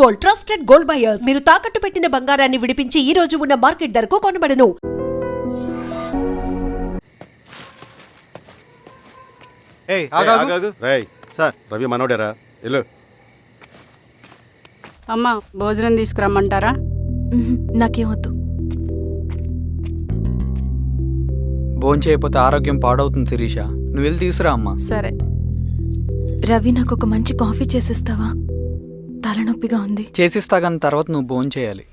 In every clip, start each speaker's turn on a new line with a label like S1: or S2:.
S1: Gold, trusted gold buyers. మీరు తాకట్టు పెట్టిన బంగారాన్ని విడిపించి ఈ రోజు ఉన్న మార్కెట్ ధరకు కొనబడను.
S2: సార్ రవి మనోడేరా ఇల్లు.
S3: అమ్మా భోజనం తీసుకురమ్మంటారా?
S4: నాకేమొద్దు.
S5: భోంచేయకపోతే ఆరోగ్యం పాడవుతుంది శిరీష. నువ్వు వెళ్ళి తీసురా అమ్మా.
S3: సరే.
S4: రవి నాకు ఒక మంచి కాఫీ చేసిస్తావా? తలనొప్పిగా ఉంది.
S5: చేసిస్తా కానీ తర్వాత నువ్వు భోంచేయాలి.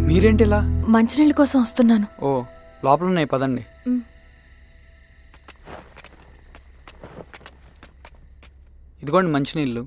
S5: మీరేంటిలా?
S4: మంచినీళ్ళ కోసం వస్తున్నాను.
S5: ఓ లోపల ఉన్నాయి పదండి. ఇదిగోండి మంచినీళ్ళు.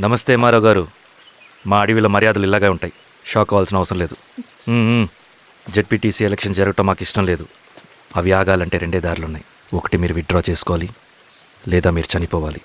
S6: నమస్తే మారావు గారు. మా అడవిలో మర్యాదలు ఇలాగే ఉంటాయి. షాక్ అవ్వాల్సిన అవసరం లేదు. జెడ్పీటీసీ ఎలక్షన్ జరగటం మాకు ఇష్టం లేదు. అవి ఆగాలంటే రెండే దారులు ఉన్నాయి. ఒకటి మీరు విత్డ్రా చేసుకోవాలి, లేదా మీరు చనిపోవాలి.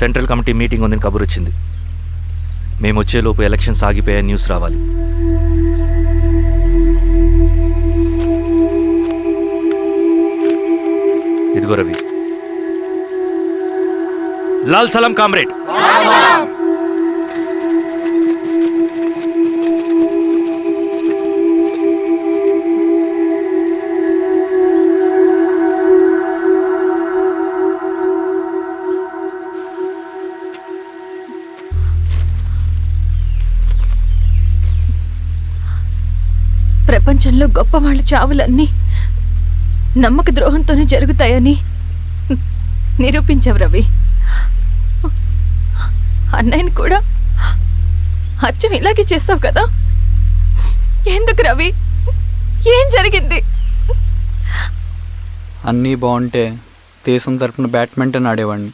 S6: సెంట్రల్ కమిటీ మీటింగ్ ఉందని కబురు వచ్చింది. మేము వచ్చేలోపు ఎలక్షన్స్ ఆగిపోయే న్యూస్ రావాలి. ఇదిగో రవి. లాల్ సలాం కామ్రేడ్.
S4: ప్రపంచంలో గొప్ప వాళ్ళ చావులన్నీ నమ్మక ద్రోహంతోనే జరుగుతాయని నిరూపించావు రవి. అన్నయ్యని కూడా అచ్చం ఇలాగే చేస్తావు కదా? ఎందుకు రవి? ఏం జరిగింది?
S5: అన్నీ బాగుంటే దేశం తరపున బ్యాడ్మింటన్ ఆడేవాడిని.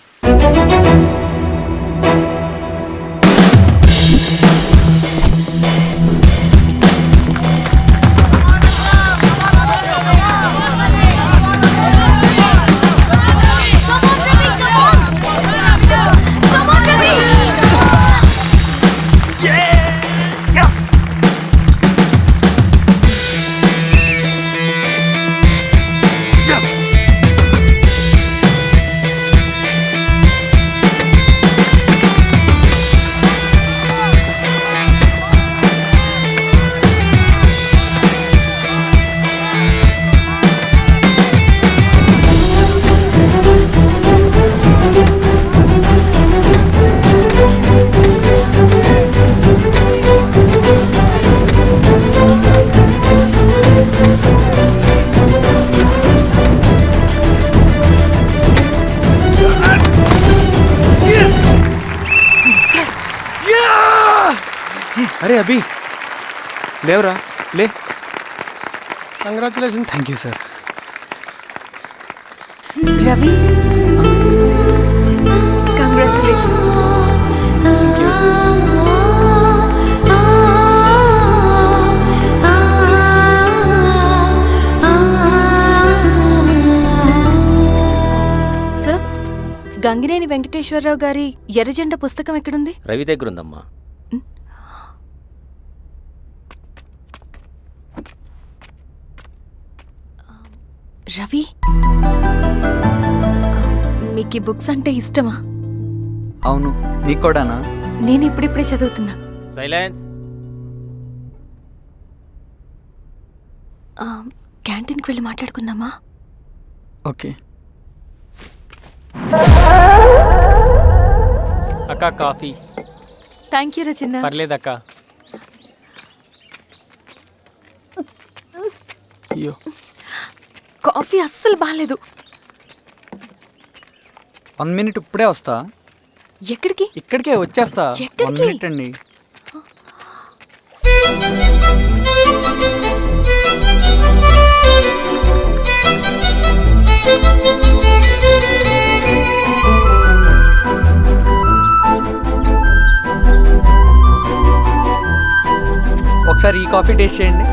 S7: అరే అభి లేవరా లే.
S8: Congratulations.
S5: Thank you sir.
S4: Ravi congratulations. Sir, Gangineni Venkateswararao గారి ఎర్రజెండ పుస్తకం ఎక్కడుంది?
S9: రవి దగ్గర ఉందమ్మా.
S4: రవి, మీకు ఈ బుక్స్ అంటే ఇష్టమా?
S5: అవును, నీకు కూడానా?
S4: నేను ఇప్పుడిప్పుడే చదువుతున్నా.
S9: సైలెన్స్.
S4: క్యాంటీన్కి వెళ్ళి మాట్లాడుకుందామా?
S5: ఓకే.
S8: అక్క కాఫీ.
S4: థ్యాంక్ యూ రచన.
S8: పర్లేదక్క.
S5: అయ్యో,
S4: కాఫీ అస్సలు బాగాలేదు.
S5: 1 minute ఇప్పుడే వస్తా.
S4: ఎక్కడికి?
S5: ఇక్కడికే వచ్చేస్తా.
S4: ఎక్కడికి?
S5: 1 minute అండి. ఒకసారి ఈ కాఫీ టేస్ట్ చేయండి.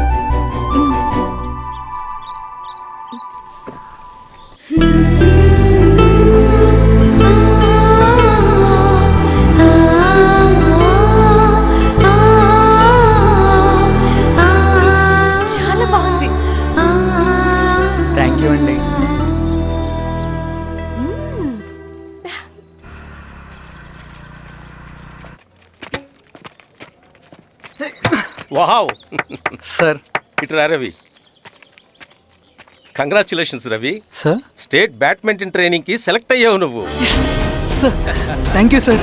S4: చాలా బాగుంది.
S5: థ్యాంక్ యూ అండి.
S2: వావ్.
S5: సార్.
S2: ఇటు రా Ravi. Congratulations Ravi.
S5: Sir.
S2: State badminton ట్రైనింగ్కి సెలెక్ట్ అయ్యావు నువ్వు.
S5: Sir thank you sir.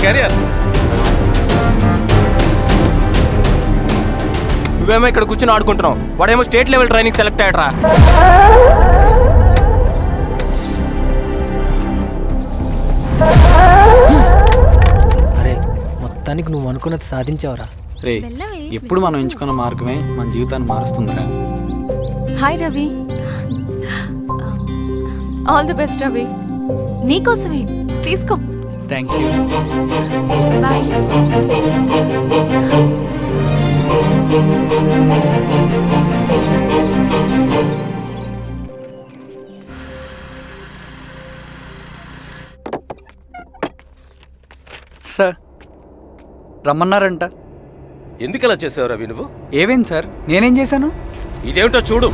S2: Carrier.
S7: నువ్వేమో ఇక్కడ కూర్చొని ఆడుకుంటున్నావు, వాడేమో స్టేట్ లెవెల్ ట్రైనింగ్ సెలెక్ట్ అయ్యాడ్రా.
S8: అరే మొత్తానికి నువ్వు అనుకున్నది సాధించావురా.
S5: రే, ఎప్పుడు మనం ఎంచుకున్న మార్గమే మన జీవితాన్ని మారుస్తుందిరా.
S4: Hi Ravi. All the best Ravi. నీకోసమే, తీసుకో.
S5: Thank you.
S4: బాయ్.
S5: సార్, రమ్మన్నారంట.
S2: ఎందుకు అలా చేసావు రవి నువ్వు?
S5: ఏవేం సార్, నేనేం చేశాను?
S2: ఇదేమిటో చూడు.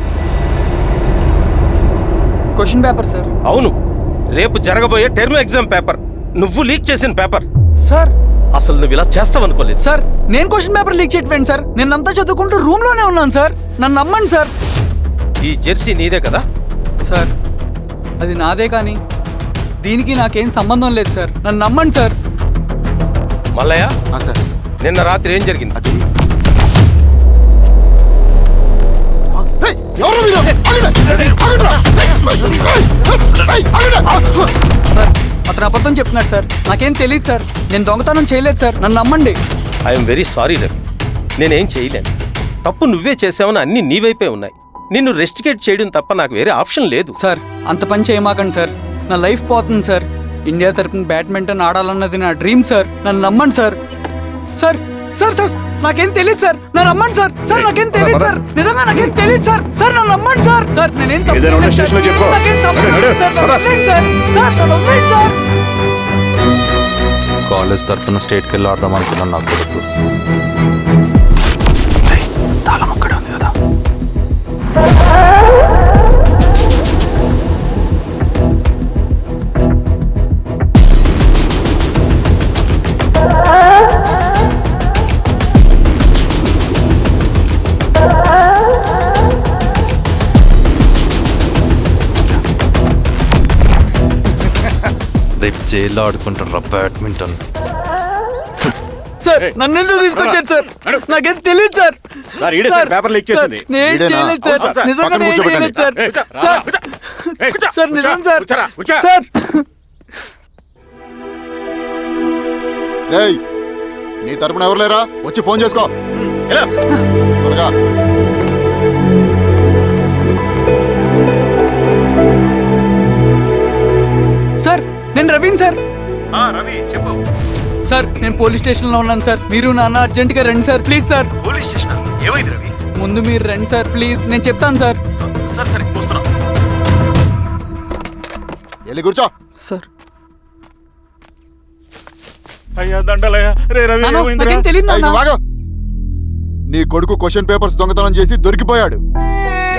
S5: Question paper sir.
S2: అవును, రేపు జరగబోయే టర్మ్ ఎగ్జామ్ పేపర్. నువ్వు లీక్ చేసిన పేపర్.
S5: సార్
S2: అసలు నువ్వు ఇలా చేస్తావనుకోలేదు.
S5: సార్, నేను క్వశ్చన్ పేపర్ లీక్ చేయట్లేండి సార్. నేనంతా చదువుకుంటూ రూమ్లోనే ఉన్నాను సార్. నన్ను నమ్మండి సార్.
S2: ఈ జెర్సీ నీదే కదా?
S5: సార్, అది నాదే కానీ దీనికి నాకేం సంబంధం లేదు సార్. నన్ను నమ్మండి సార్.
S2: మల్లయ్య,
S7: సార్,
S2: నిన్న రాత్రి ఏం జరిగింది?
S5: సార్, అతను అబద్ధం చెప్తున్నాడు సార్. నాకేం తెలియదు సార్. నేను దొంగతనం చేయలేదు సార్. నన్ను నమ్మండి.
S2: I'm very sorry Ravi. నేనేం చేయలేను. తప్పు నువ్వే చేసావని అన్ని నీ వైపే ఉన్నాయి. నిన్ను రెస్టికేట్ చేయడం తప్ప నాకు వేరే ఆప్షన్ లేదు.
S5: సార్, అంత పని చేయమాకండి సార్. నా లైఫ్ పోతుంది సార్. ఇండియా తరపున బ్యాడ్మింటన్ ఆడాలన్నది నా డ్రీమ్ సార్. నన్ను నమ్మండి సార్. సార్ సార్ సార్ నాకేం తెలియదు సార్. నన్ను నమ్మండి సార్. సార్ నాకేం తెలియదు సార్. నిజంగా నాకేం తెలియదు సార్. సార్ నన్ను నమ్మండి సార్. సార్ నేనేం తప్పు చేయలేదు సార్. నాకేం సంబంధం లేదు సార్. నన్ను వదిలేయండి సార్. సార్ నన్ను వదిలేయండి సార్.
S6: కాలేజ్ తరఫున స్టేట్కి వెళ్ళి ఆడదాం అనుకున్నాను. నాకు కొడుకు తాళం అక్కడే ఉంది కదా. రేపు జైల్లో ఆడుకుంటారా బ్యాడ్మింటన్?
S5: సార్ నన్ను ఎందుకు తీసుకొచ్చారు సార్? నాకేం తెలియదు సార్.
S2: పేపర్ లీక్ చేసింది.
S5: నేను చేయలేదు సార్. నిజంగా నేను చేయలేదు సార్. సార్ నిజం సార్. సార్
S10: రేయ్,
S9: నీ తరపున ఎవరు లేరా? వచ్చి ఫోన్ చేసుకో. త్వరగా.
S5: సార్ నేను రవీన్ సార్.
S2: రవి చెప్పు.
S5: సార్ నేను పోలీస్ స్టేషన్లో ఉన్నాను సార్. మీరు నాన్న అర్జెంటుగా రండి sir, please sir.
S2: Police station ఏమైంది రవి?
S5: ముందు మీరు రండి సార్ ప్లీజ్, నేను చెప్తాను సార్.
S2: సరే సరే వస్తున్నా.
S9: వెళ్ళి కూర్చో.
S5: సార్
S7: అయ్యా దండలయ్యా. రే రవి
S5: నాన్న,
S7: ఏమైందిరా?
S5: నాకేం తెలియదు
S9: ఏయ్,
S5: నాన్న.
S9: నువ్వు ఆగు. నీ కొడుకు క్వశ్చన్ పేపర్స్ దొంగతనం చేసి దొరికిపోయాడు.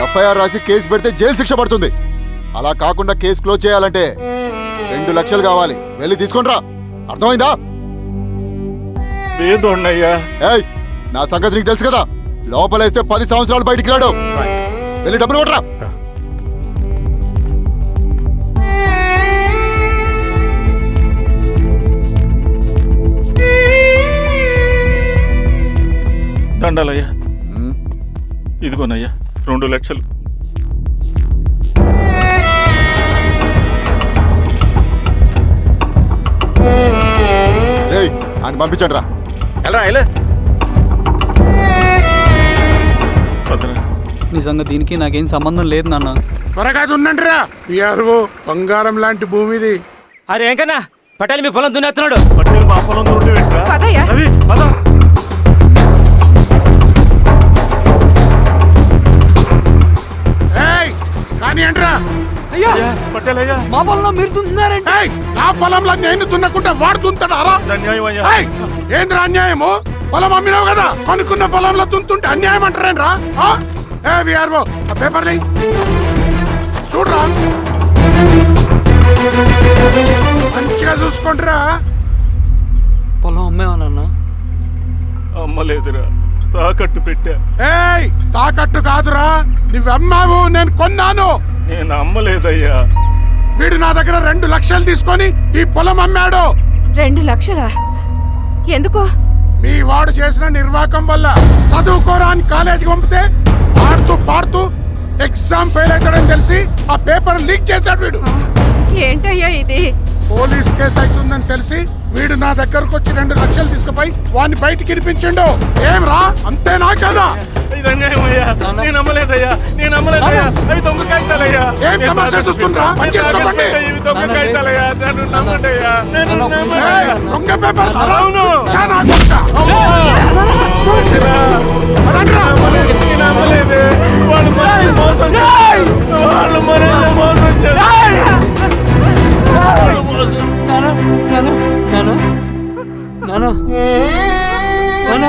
S9: ఎఫ్ఐఆర్ రాసి కేసు పెడితే జైలు శిక్ష పడుతుంది. అలా కాకుండా కేసు క్లోజ్ చేయాలంటే 2 లక్షలు కావాలి. వెళ్ళి తీసుకొని రా. అర్థమైందా?
S7: ఏదోండయ్యా.
S9: ఏయ్, నా సంగతి నీకు తెలుసు కదా. లోపలేస్తే 10 సంవత్సరాలు బయటికి రాడు. వెళ్ళి డబ్బులు కొట్టరా.
S7: దండలయ్యా. ఇదిగోనయ్యా 2 లక్షలు.
S9: రేయ్, ఆయన పంపించండి రా.
S2: ఎలా ఎలా
S5: నిజంగా దీనికి నాకేం సంబంధం లేదు నాన్న.
S10: త్వరగా దున్నండిరా. పిఆర్ఓ బంగారం లాంటి భూమిది.
S8: అరే ఏంకన్నా పటేల్ మీ పొలం దున్నేస్తున్నాడు.
S7: పట్టేలు మా పొలం దొరికి పెట్టరా? రవి పద.
S10: ఏయ్, కానీ అంటరా.
S5: అయ్యా
S7: పట్టేలయ్యా.
S5: మా పొలంలో మీరు దున్నుతున్నారండి.
S10: ఏయ్, నా పొలంలో నేను దున్నకుంటే వాడు దున్నుతాడారా?
S7: అన్యాయం అయ్యా.
S10: ఏయ్, ఏంద్రా అన్యాయము? పొలం అమ్మినావు కదా, కొనుక్కున్న పొలంలో దున్నుతుంటే అన్యాయం అంటారేంట్రా? ఏ విఆర్ఓ ఆ పేపర్ని చూడరా. మంచిగా చూసుకుంటారా.
S5: పొలం అమ్మేవా నాన్న?
S7: అమ్మలేదురా, తాకట్టు పెట్టా.
S10: ఏయ్, తాకట్టు కాదురా, నువ్వమ్మావు, నేను కొన్నాను.
S7: నేను అమ్మలేదయ్యా.
S10: వీడు నా దగ్గర 2 లక్షలు తీసుకొని ఈ పొలం అమ్మాడు.
S4: 2 లక్షలా? ఎందుకు?
S10: మీ వాడు చేసిన నిర్వాకం వల్ల చదువుకోరా అని కాలేజీకి పంపితే ఆడుతూ పాడుతూ ఎగ్జామ్ ఫెయిల్ అవుతాడని తెలిసి ఆ పేపర్ లీక్ చేశాడు వీడు.
S4: ఏంటయ్యా ఇది?
S10: పోలీస్ కేసు అవుతుందని తెలిసి వీడు నా దగ్గరకు వచ్చి 2 లక్షలు తీసుకుపోయి వాడిని బయటికి ఇరిపించిండు. ఏం రా, అంతేనా కదా?
S7: ఇది అన్యాయం అయ్యా. నేను అమ్మలేదయ్యా. నేను అమ్మలేదయ్యా. అవి దొంగ కాగితాలయ్యా.
S10: ఏం తమాషా చూస్తుండ్రా? పని చేసుకోండి.
S7: ఇవి దొంగ కాగితాలయ్యా. నన్ను నమ్మండయ్యా. నేను
S10: ఏయ్,
S7: నమ్మనయ్యా.
S10: దొంగ పేపర్
S7: అవును.
S10: చాలా కొత్త. అదండ్రా.
S7: నేను అమ్మలేదే. వాళ్ళు మనల్ని మోసం చేశారు. వాళ్ళు మనల్ని మోసం చేశారు.
S5: నాన్న నాన్న నాన్న నాన్న నాన్న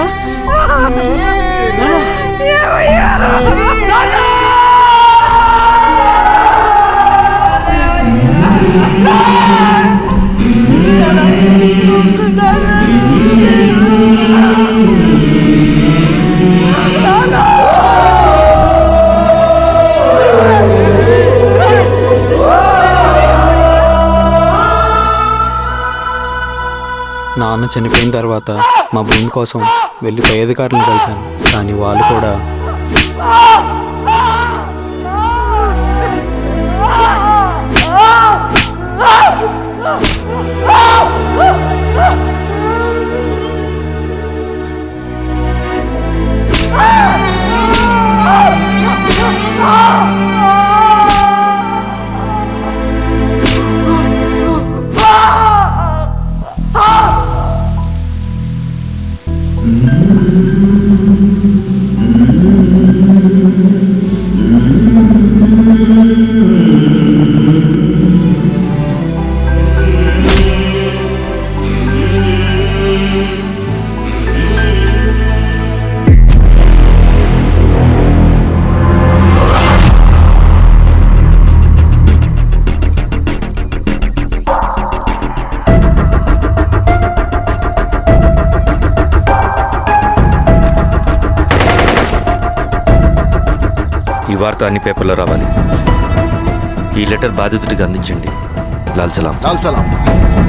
S5: నాన్న చనిపోయిన తర్వాత మా భూమి కోసం వెళ్ళి పై అధికారులను కలిశాను, కానీ వాళ్ళు కూడా
S6: ఈ వార్త అన్ని పేపర్లో రావాలి. ఈ లెటర్ బాధితుడికి అందించండి. లాల్ సలాం.
S9: లాల్ సలాం.